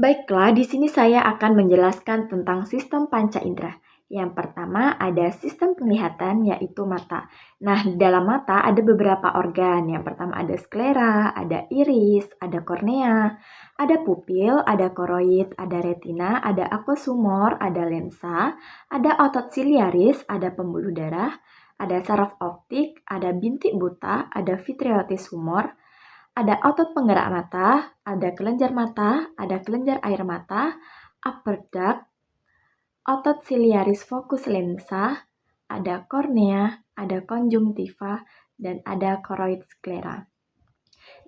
Baiklah, di sini saya akan menjelaskan tentang sistem panca indera. Yang pertama ada sistem penglihatan yaitu mata. Nah, di dalam mata ada beberapa organ. Yang pertama ada sklera, ada iris, ada kornea, ada pupil, ada koroid, ada retina, ada aquasumor, ada lensa, ada otot siliaris, ada pembuluh darah, ada saraf optik, ada bintik buta, ada vitreotis humor, ada otot penggerak mata, ada kelenjar mata, ada kelenjar air mata, upper duct, otot siliaris fokus lensa, ada kornea, ada konjungtiva, dan ada koroid sklera.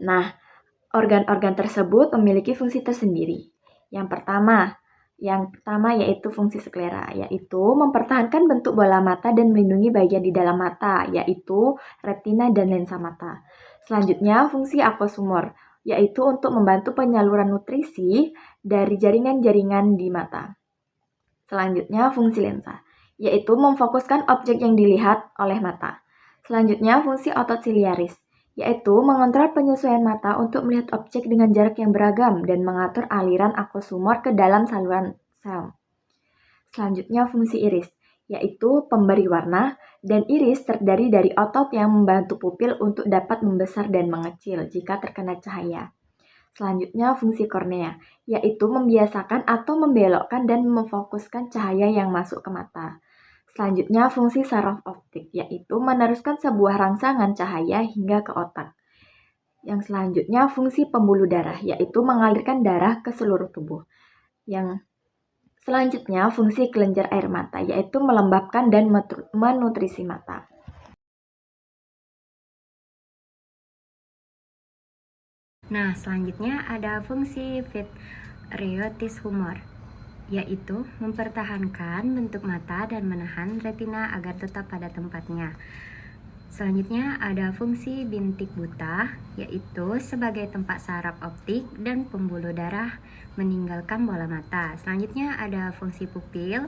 Nah, organ-organ tersebut memiliki fungsi tersendiri. Yang pertama yaitu fungsi sklera, yaitu mempertahankan bentuk bola mata dan melindungi bagian di dalam mata, yaitu retina dan lensa mata. Selanjutnya, fungsi aquasumor, yaitu untuk membantu penyaluran nutrisi dari jaringan-jaringan di mata. Selanjutnya, fungsi lensa, yaitu memfokuskan objek yang dilihat oleh mata. Selanjutnya, fungsi otot siliaris, yaitu mengontrol penyesuaian mata untuk melihat objek dengan jarak yang beragam dan mengatur aliran aquasumor ke dalam saluran sel. Selanjutnya, fungsi iris, yaitu pemberi warna, dan iris terdiri dari otot yang membantu pupil untuk dapat membesar dan mengecil jika terkena cahaya. Selanjutnya, fungsi kornea, yaitu membiasakan atau membelokkan dan memfokuskan cahaya yang masuk ke mata. Selanjutnya, fungsi saraf optik, yaitu meneruskan sebuah rangsangan cahaya hingga ke otak. Yang selanjutnya, fungsi pembuluh darah, yaitu mengalirkan darah ke seluruh tubuh. Yang selanjutnya, fungsi kelenjar air mata, yaitu melembabkan dan menutrisi mata. Nah, selanjutnya ada fungsi vitreotis humor, yaitu mempertahankan bentuk mata dan menahan retina agar tetap pada tempatnya. Selanjutnya ada fungsi bintik buta, yaitu sebagai tempat saraf optik dan pembuluh darah meninggalkan bola mata. Selanjutnya ada fungsi pupil,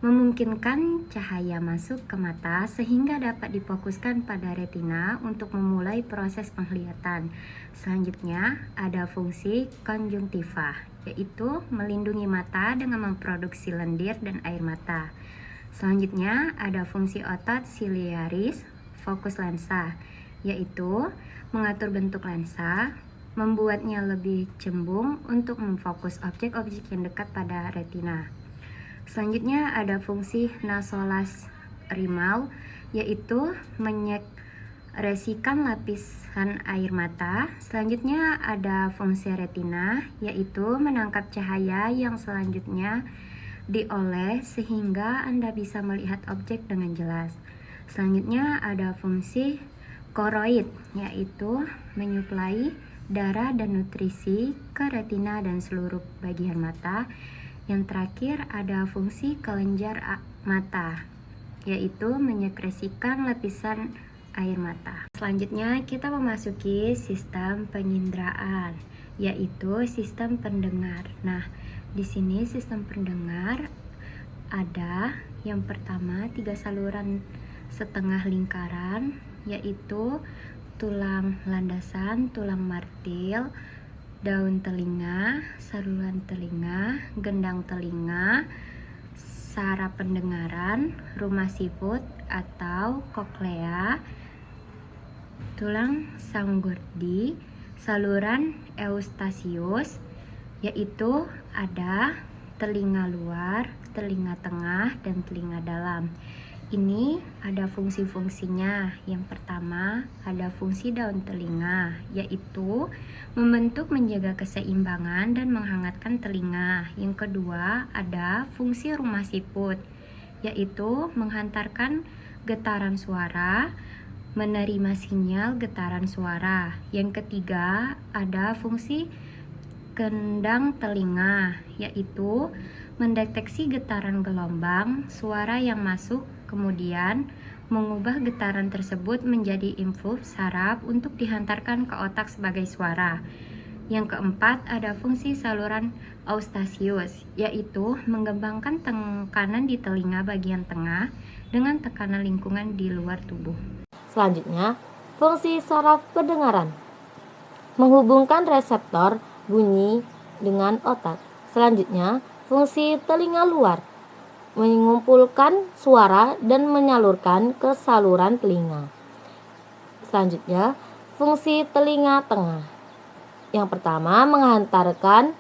memungkinkan cahaya masuk ke mata sehingga dapat difokuskan pada retina untuk memulai proses penglihatan. Selanjutnya ada fungsi konjungtiva, yaitu melindungi mata dengan memproduksi lendir dan air mata. Selanjutnya ada fungsi otot siliaris fokus lensa, yaitu mengatur bentuk lensa, membuatnya lebih cembung untuk memfokus objek-objek yang dekat pada retina. Selanjutnya ada fungsi nasolas rimal, yaitu menyekresikan lapisan air mata. Selanjutnya ada fungsi retina, yaitu menangkap cahaya yang selanjutnya dioleh sehingga Anda bisa melihat objek dengan jelas. Selanjutnya ada fungsi koroid, yaitu menyuplai darah dan nutrisi ke retina dan seluruh bagian mata. Yang terakhir ada fungsi kelenjar mata, yaitu menyekresikan lapisan air mata. Selanjutnya kita memasuki sistem penginderaan, yaitu sistem pendengar. Nah, di sini sistem pendengar ada yang pertama 3 saluran setengah lingkaran, yaitu tulang landasan, tulang martil, daun telinga, saluran telinga, gendang telinga, saraf pendengaran, rumah siput atau koklea, tulang sanggurdi, saluran eustasius, yaitu ada telinga luar, telinga tengah, dan telinga dalam. Ini ada fungsi-fungsinya. Yang pertama ada fungsi daun telinga, yaitu membentuk menjaga keseimbangan dan menghangatkan telinga. Yang kedua ada fungsi rumah siput, yaitu menghantarkan getaran suara, menerima sinyal getaran suara. Yang ketiga ada fungsi gendang telinga, yaitu mendeteksi getaran gelombang suara yang masuk, kemudian mengubah getaran tersebut menjadi impuls saraf untuk dihantarkan ke otak sebagai suara. Yang keempat ada fungsi saluran eustasius, yaitu mengembangkan tekanan di telinga bagian tengah dengan tekanan lingkungan di luar tubuh. Selanjutnya, fungsi saraf pendengaran menghubungkan reseptor bunyi dengan otak. Selanjutnya, fungsi telinga luar mengumpulkan suara dan menyalurkan ke saluran telinga. Selanjutnya, fungsi telinga tengah. Yang pertama, menghantarkan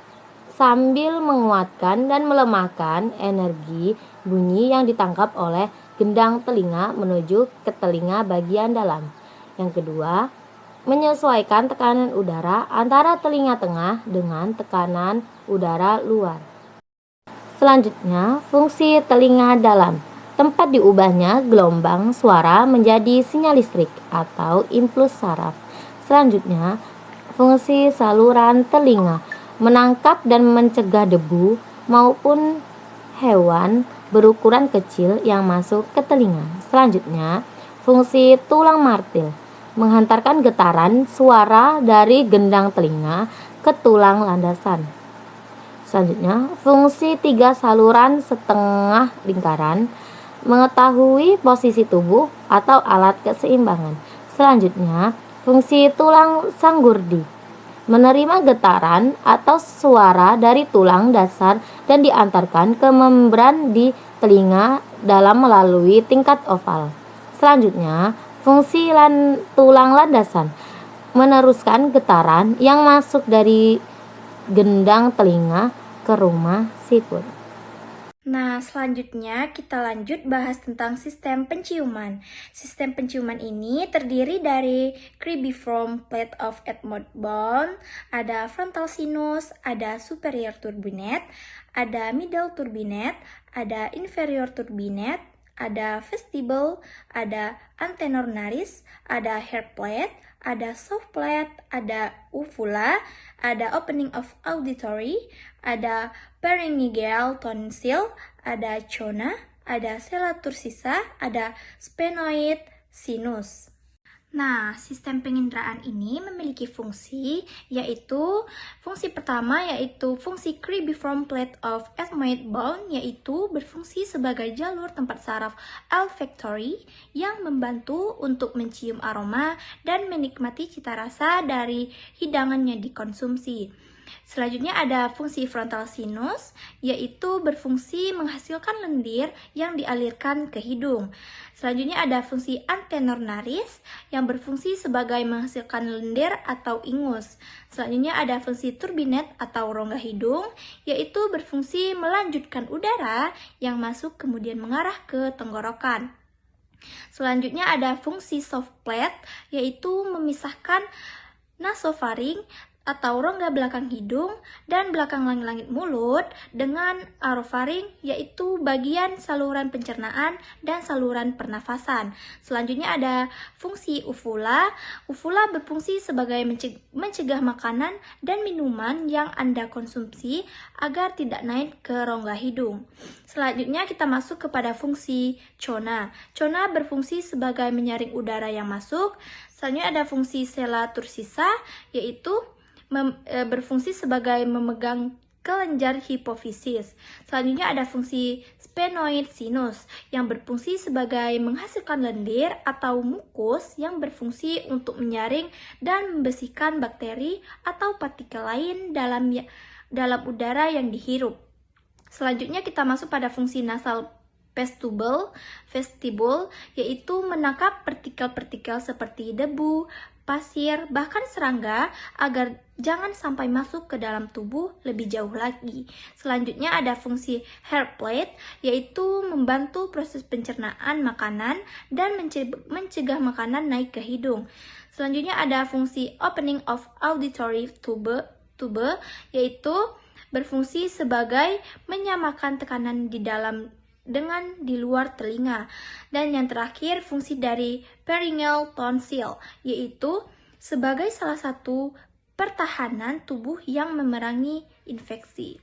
sambil menguatkan dan melemahkan energi bunyi yang ditangkap oleh gendang telinga menuju ke telinga bagian dalam. Yang kedua, menyesuaikan tekanan udara antara telinga tengah dengan tekanan udara luar. Selanjutnya, fungsi telinga dalam. Tempat diubahnya gelombang suara menjadi sinyal listrik atau impuls saraf. Selanjutnya, fungsi saluran telinga menangkap dan mencegah debu maupun hewan berukuran kecil yang masuk ke telinga. Selanjutnya, fungsi tulang martil menghantarkan getaran suara dari gendang telinga ke tulang landasan. Selanjutnya, fungsi 3 saluran setengah lingkaran mengetahui posisi tubuh atau alat keseimbangan. Selanjutnya, fungsi tulang sanggurdi menerima getaran atau suara dari tulang dasar dan diantarkan ke membran di telinga dalam melalui tingkat oval. Selanjutnya, fungsi tulang landasan meneruskan getaran yang masuk dari gendang telinga ke rumah siput. Nah, selanjutnya kita lanjut bahas tentang sistem penciuman. Sistem penciuman ini terdiri dari cribriform plate of Edmund bone, ada frontal sinus, ada superior turbinate, ada middle turbinate, ada inferior turbinate, ada vestibule, ada antenor naris, ada hair plate, ada soft plate, ada uvula, ada opening of auditory, ada pharyngeal tonsil, ada chona, ada sella tursissa, ada sphenoid sinus. Nah, sistem penginderaan ini memiliki fungsi, yaitu fungsi pertama yaitu fungsi cribriform plate of ethmoid bone, yaitu berfungsi sebagai jalur tempat saraf olfactory yang membantu untuk mencium aroma dan menikmati cita rasa dari hidangan yang dikonsumsi. Selanjutnya ada fungsi frontal sinus, yaitu berfungsi menghasilkan lendir yang dialirkan ke hidung. Selanjutnya ada fungsi antenor naris yang berfungsi sebagai menghasilkan lendir atau ingus. Selanjutnya ada fungsi turbinate atau rongga hidung, yaitu berfungsi melanjutkan udara yang masuk kemudian mengarah ke tenggorokan. Selanjutnya ada fungsi soft plate, yaitu memisahkan nasofaring atau rongga belakang hidung dan belakang langit-langit mulut dengan orofaring, yaitu bagian saluran pencernaan dan saluran pernafasan. Selanjutnya ada fungsi uvula. Uvula berfungsi sebagai mencegah makanan dan minuman yang Anda konsumsi agar tidak naik ke rongga hidung. Selanjutnya kita masuk kepada fungsi chona. Chona berfungsi sebagai menyaring udara yang masuk. Selanjutnya ada fungsi sella tursissa, yaitu berfungsi sebagai memegang kelenjar hipofisis. Selanjutnya ada fungsi sphenoid sinus yang berfungsi sebagai menghasilkan lendir atau mukus yang berfungsi untuk menyaring dan membersihkan bakteri atau partikel lain dalam udara yang dihirup. Selanjutnya kita masuk pada fungsi nasal vestibule, yaitu menangkap partikel-partikel seperti debu, pasir, bahkan serangga agar jangan sampai masuk ke dalam tubuh lebih jauh lagi. Selanjutnya ada fungsi hair plate, yaitu membantu proses pencernaan makanan dan mencegah makanan naik ke hidung. Selanjutnya ada fungsi opening of auditory tube, yaitu berfungsi sebagai menyamakan tekanan di dalam dengan di luar telinga. Dan yang terakhir, fungsi dari pharyngeal tonsil, yaitu sebagai salah satu pertahanan tubuh yang memerangi infeksi.